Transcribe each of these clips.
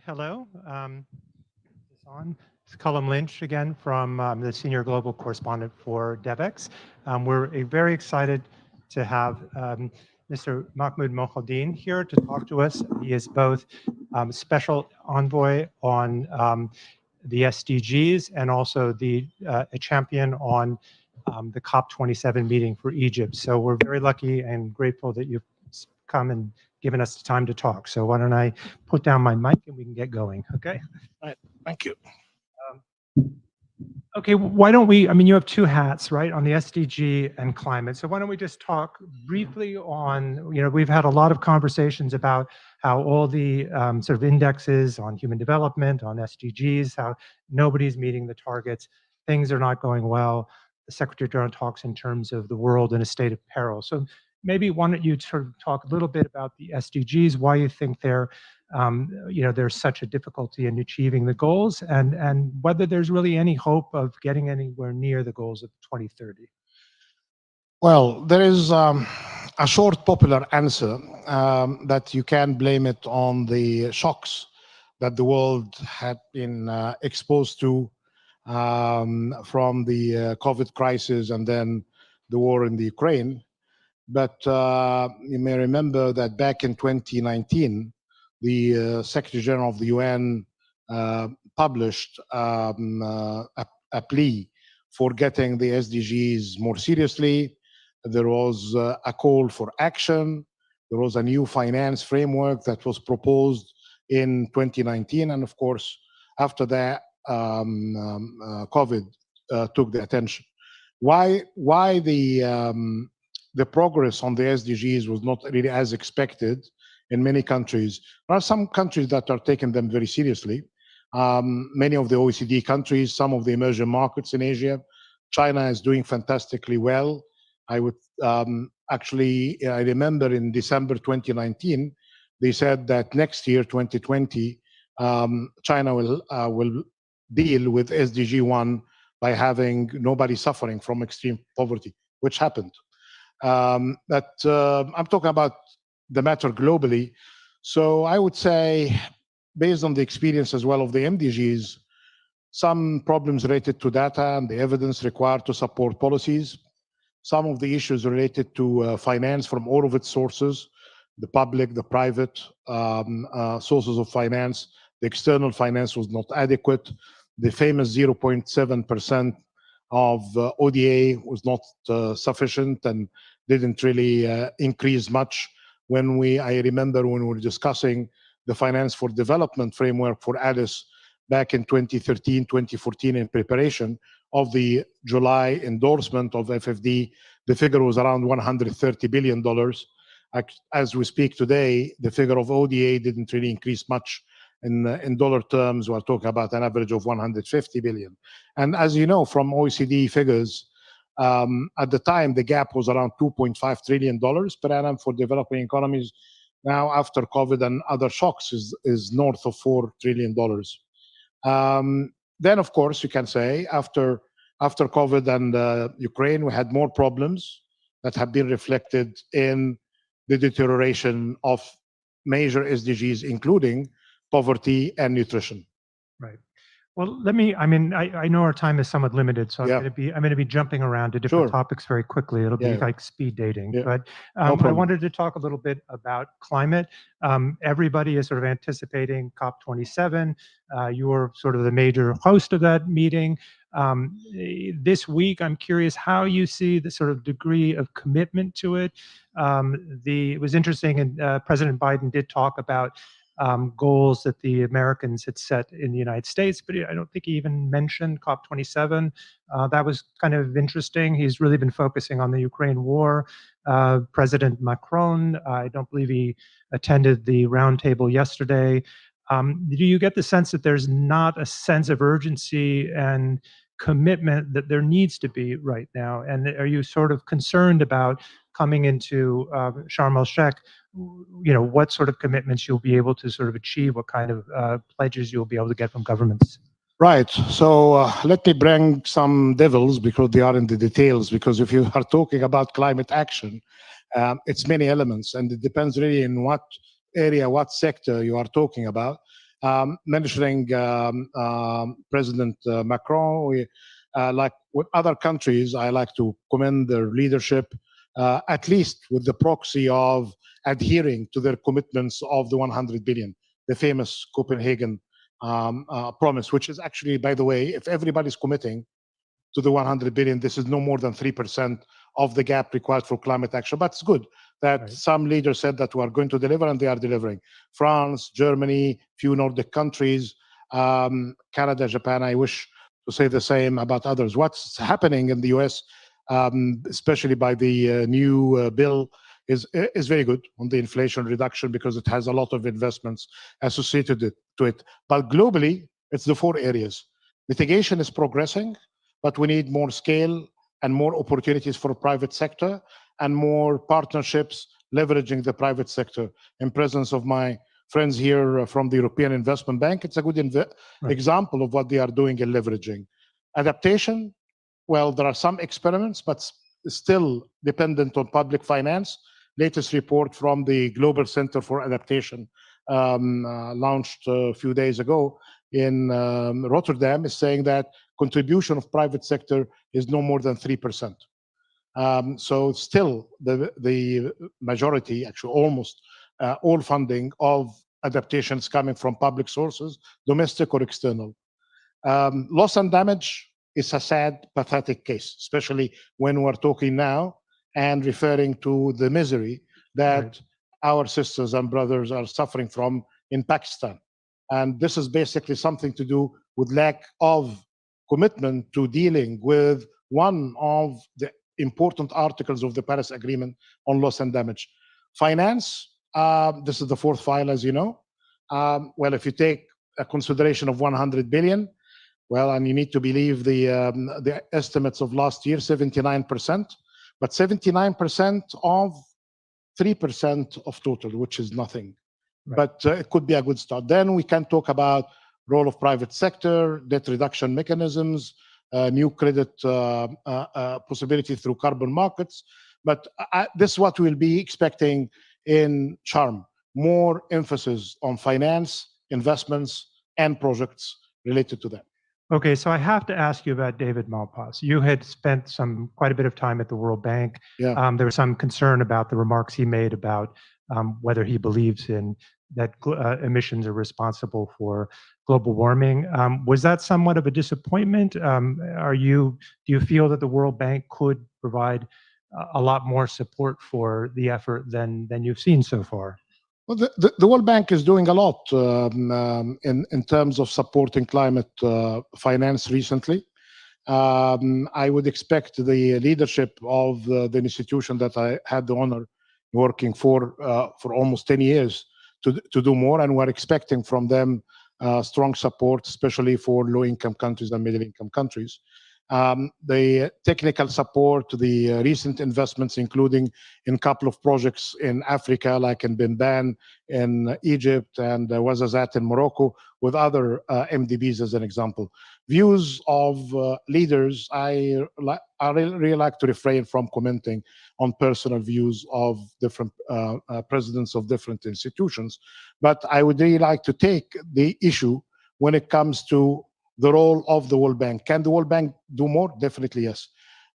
Hello. Is this on? It's Colum Lynch again from the Senior Global Correspondent for Devex. We're very excited to have Mr. Mahmoud Mohieldin here to talk to us. He is both Special Envoy on the SDGs and also a champion on the COP27 meeting for Egypt. So we're very lucky and grateful that you've come and given us the time to talk. So why don't I put down my mic and we can get going, okay? All right, thank you. Okay, why don't we, I mean, you have two hats, right, on the SDG and climate. So why don't we just talk briefly on, we've had a lot of conversations about how all the sort of indexes on human development, on SDGs, how nobody's meeting the targets, things are not going well. The Secretary General talks in terms of the world in a state of peril. So maybe why don't you sort of talk a little bit about the SDGs, why you think they're, there's such a difficulty in achieving the goals, and whether there's really any hope of getting anywhere near the goals of 2030. Well, there is a short popular answer that you can blame it on the shocks that the world had been exposed to from the COVID crisis and then the war in the Ukraine. But you may remember that back in 2019, the Secretary General of the UN published a plea for getting the SDGs more seriously. There was a call for action. There was a new finance framework that was proposed in 2019. And of course, after that, COVID took the attention. Why the progress on the SDGs was not really as expected in many countries. There are some countries that are taking them very seriously. Many of the OECD countries, some of the emerging markets in Asia. China is doing fantastically well. I would I remember in December 2019, they said that next year, 2020, China will deal with SDG 1 by having nobody suffering from extreme poverty, which happened. I'm talking about the matter globally. So I would say, based on the experience as well of the MDGs, some problems related to data and the evidence required to support policies, some of the issues related to finance from all of its sources, the public, the private sources of finance, the external finance was not adequate, the famous 0.7% of ODA was not sufficient and didn't really increase much. I remember when we were discussing the Finance for Development framework for Addis back in 2013, 2014 in preparation of the July endorsement of FFD, the figure was around $130 billion. As we speak today, the figure of ODA didn't really increase much. In dollar terms, we're talking about an average of 150 billion. And as you know from OECD figures, at the time, the gap was around $2.5 trillion per annum for developing economies. Now, after COVID and other shocks, is north of $4 trillion. Then, of course, you can say after COVID and Ukraine, we had more problems that have been reflected in the deterioration of major SDGs, including poverty and nutrition. Right. Well, I know our time is somewhat limited, so I'm going to be jumping around to different topics very quickly. It'll be like speed dating. But I wanted to talk a little bit about climate. Everybody is sort of anticipating COP27. You were sort of the major host of that meeting. This week, I'm curious how you see the sort of degree of commitment to it. It was interesting, and President Biden did talk about goals that the Americans had set in the United States, but I don't think he even mentioned COP27. That was kind of interesting. He's really been focusing on the Ukraine war. President Macron, I don't believe he attended the roundtable yesterday. Do you get the sense that there's not a sense of urgency and commitment that there needs to be right now? And are you sort of concerned about coming into Sharm el-Sheikh, what sort of commitments you'll be able to sort of achieve, what kind of pledges you'll be able to get from governments? Right. So let me bring some devils because they are in the details. Because if you are talking about climate action, it's many elements, and it depends really in what area, what sector you are talking about. Mentioning President Macron, like with other countries, I like to commend their leadership, at least with the proxy of adhering to their commitments of the 100 billion, the famous Copenhagen promise, which is actually, by the way, if everybody's committing to the 100 billion, this is no more than 3% of the gap required for climate action. But it's good that some leaders said that we are going to deliver, and they are delivering. France, Germany, few Nordic countries, Canada, Japan. I wish to say the same about others. What's happening in the US, especially by the new bill, is very good on the inflation reduction because it has a lot of investments associated to it. But globally, it's the 4 areas. Mitigation is progressing, but we need more scale and more opportunities for private sector and more partnerships leveraging the private sector. In presence of my friends here from the European Investment Bank, it's a good example of what they are doing and leveraging. Adaptation, well, there are some experiments, but still dependent on public finance. Latest report from the Global Center for Adaptation, launched a few days ago in Rotterdam, is saying that contribution of private sector is no more than 3%. So still the majority, actually almost all funding of adaptation is coming from public sources, domestic or external. Loss and damage is a sad, pathetic case, especially when we're talking now and referring to the misery that our sisters and brothers are suffering from in Pakistan. And this is basically something to do with lack of commitment to dealing with one of the important articles of the Paris Agreement on loss and damage. Finance, this is the 4th file, as you know. Well, if you take a consideration of 100 billion, well, and you need to believe the estimates of last year, 79%, but 79% of 3% of total, which is nothing. But it could be a good start. Then we can talk about role of private sector, debt reduction mechanisms, new credit possibility through carbon markets. But this is what we'll be expecting in Sharm. More emphasis on finance, investments, and projects related to that. Okay, so I have to ask you about David Malpass. You had spent quite a bit of time at the World Bank. Yeah. There was some concern about the remarks he made about whether he believes in that emissions are responsible for global warming. Was that somewhat of a disappointment? Do you feel that the World Bank could provide a lot more support for the effort than you've seen so far? Well, the World Bank is doing a lot in terms of supporting climate finance recently. I would expect the leadership of the institution that I had the honor working for almost 10 years to do more, and we're expecting from them strong support, especially for low-income countries and middle-income countries. The technical support, the recent investments, including in a couple of projects in Africa, like in Benban in Egypt and Ouarzazate in Morocco, with other MDBs as an example. Views of leaders, I really like to refrain from commenting on personal views of different presidents of different institutions, but I would really like to take the issue when it comes to the role of the World Bank. Can the World Bank do more? Definitely, yes.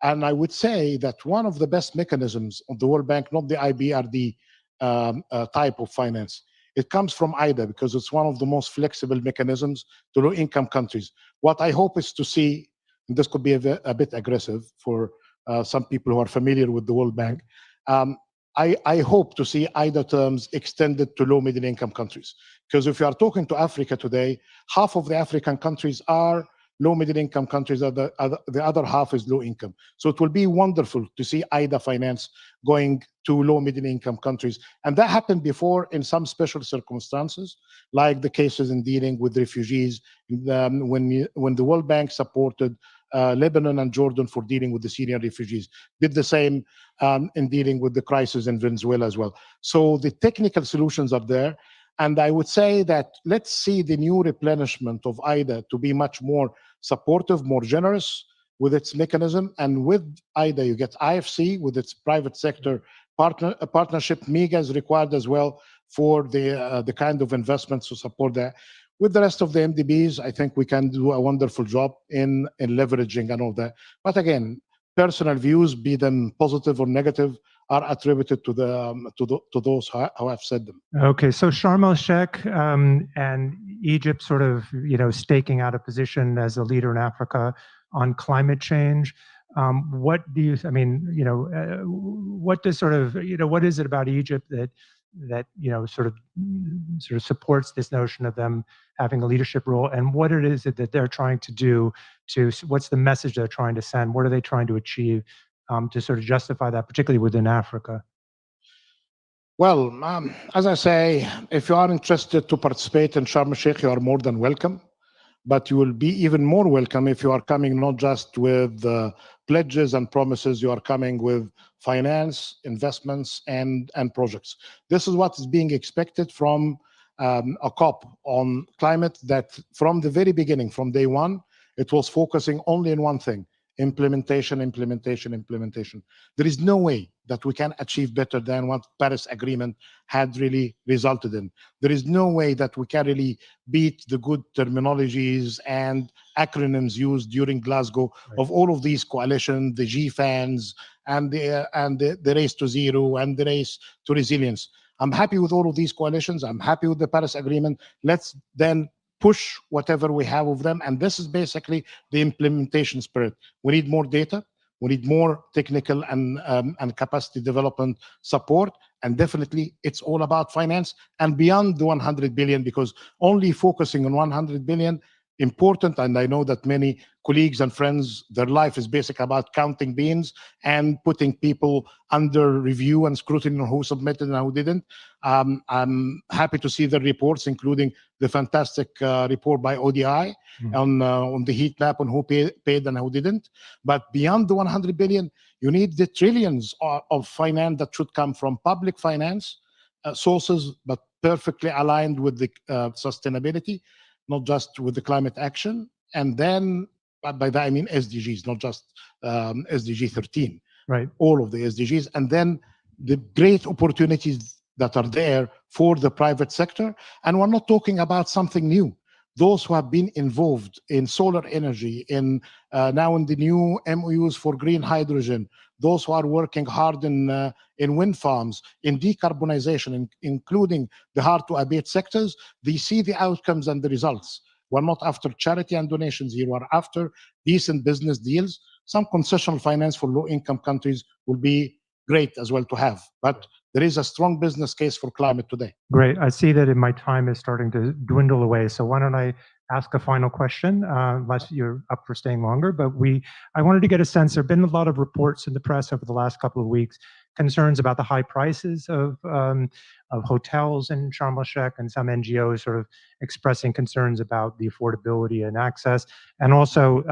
And I would say that one of the best mechanisms of the World Bank, not the IBRD type of finance, it comes from IDA because it's one of the most flexible mechanisms to low-income countries. What I hope is to see, and this could be a bit aggressive for some people who are familiar with the World Bank, I hope to see IDA terms extended to low middle income countries. Because if you are talking to Africa today, half of the African countries are low middle income countries, the other half is low income. So it will be wonderful to see IDA finance going to low middle income countries. And that happened before in some special circumstances, like the cases in dealing with refugees, when the World Bank supported Lebanon and Jordan for dealing with the Syrian refugees. Did the same in dealing with the crisis in Venezuela as well. So the technical solutions are there. And I would say that let's see the new replenishment of IDA to be much more supportive, more generous with its mechanism. And with IDA, you get IFC with its private sector partnership. MEGA is required as well for the kind of investments to support that. With the rest of the MDBs, I think we can do a wonderful job in leveraging and all that. But again, personal views, be them positive or negative, are attributed to those who have said them. Okay, so Sharm el-Sheikh and Egypt sort of, staking out a position as a leader in Africa on climate change. What do you, what does sort of, what is it about Egypt that sort of supports this notion of them having a leadership role, and what it is that they're trying to do what's the message they're trying to send? What are they trying to achieve to sort of justify that, particularly within Africa? Well, as I say, if you are interested to participate in Sharm el-Sheikh, you are more than welcome. But you will be even more welcome if you are coming not just with pledges and promises, you are coming with finance, investments, and projects. This is what is being expected from a COP on climate that from the very beginning, from day one, it was focusing only on one thing: implementation, implementation, implementation. There is no way that we can achieve better than what Paris Agreement had really resulted in. There is no way that we can really beat the good terminologies and acronyms used during Glasgow of all of these coalitions, the GFANs and the race to zero and the race to resilience. I'm happy with all of these coalitions. I'm happy with the Paris Agreement. Let's then push whatever we have of them. And this is basically the implementation spirit. We need more data. We need more technical and capacity development support. And definitely it's all about finance and beyond the 100 billion, because only focusing on 100 billion important. And I know that many colleagues and friends, their life is basically about counting beans and putting people under review and scrutiny on who submitted and who didn't. I'm happy to see the reports, including the fantastic report by ODI on the heat map on who paid and who didn't. But beyond the 100 billion, you need the trillions of finance that should come from public finance sources, but perfectly aligned with the sustainability, not just with the climate action. And then, by that I mean SDGs, not just SDG 13, right? All of the SDGs. And then the great opportunities that are there for the private sector. And we're not talking about something new. Those who have been involved in solar energy, now in the new MOUs for green hydrogen, those who are working hard in wind farms, in decarbonization, including the hard-to-abate sectors, they see the outcomes and the results. We're not after charity and donations here. We're after decent business deals. Some concessional finance for low-income countries will be great as well to have. But there is a strong business case for climate today. Great. I see that my time is starting to dwindle away. So why don't I ask a final question, unless you're up for staying longer. But I wanted to get a sense. There have been a lot of reports in the press over the last couple of weeks, concerns about the high prices of hotels in Sharm el-Sheikh, and some NGOs sort of expressing concerns about the affordability and access. And also,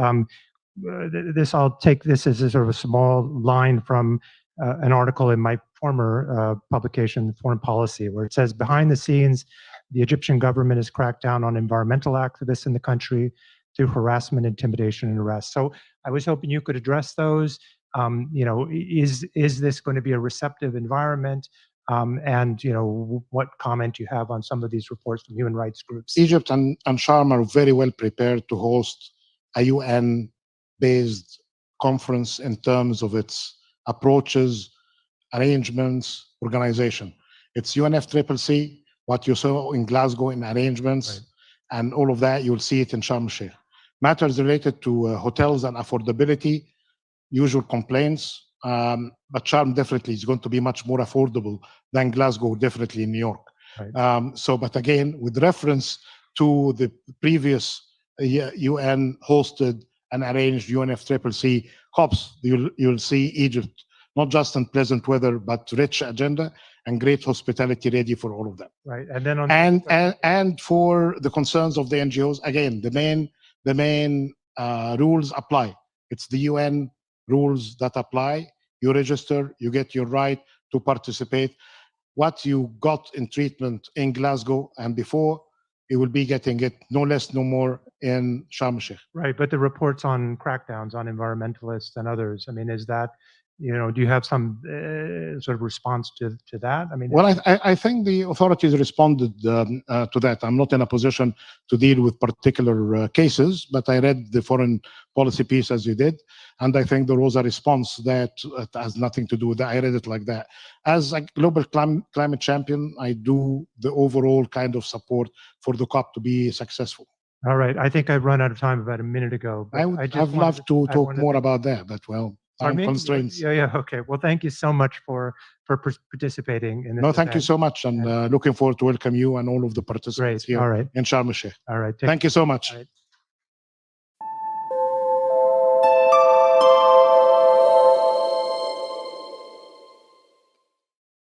I'll take this as a sort of a small line from an article in my former publication, Foreign Policy, where it says, behind the scenes, the Egyptian government has cracked down on environmental activists in the country through harassment, intimidation, and arrest. So I was hoping you could address those. Is this going to be a receptive environment? And what comment you have on some of these reports from human rights groups? Egypt and Sharm are very well prepared to host a UN-based conference in terms of its approaches, arrangements, organization. It's UNFCCC, what you saw in Glasgow in arrangements, and all of that, you'll see it in Sharm el-Sheikh. Matters related to hotels and affordability, usual complaints, but Sharm definitely is going to be much more affordable than Glasgow, definitely in New York. But again, with reference to the previous UN hosted and arranged UNFCCC COPs, you'll see Egypt, not just in pleasant weather, but rich agenda and great hospitality ready for all of them. Right, and then and for the concerns of the NGOs, again, the main rules apply. It's the UN rules that apply. You register, you get your right to participate. What you got in treatment in Glasgow and before, you will be getting it no less, no more in Sharm el-Sheikh. Right, but the reports on crackdowns on environmentalists and others, I mean, is that, do you have some sort of response to that? I mean, well, I think the authorities responded to that. I'm not in a position to deal with particular cases, but I read the foreign policy piece as you did, and I think there was a response that has nothing to do with that. I read it like that. As a global climate champion, I do the overall kind of support for the COP to be successful. All right, I think I've run out of time about a minute ago. But I've loved to talk more about that, but well, time constraints. Yeah, okay. Well, thank you so much for participating in this No, thank event. you so much, and looking forward to welcome you and all of the participants here in Sharm el-Sheikh. All right. Thank you so much.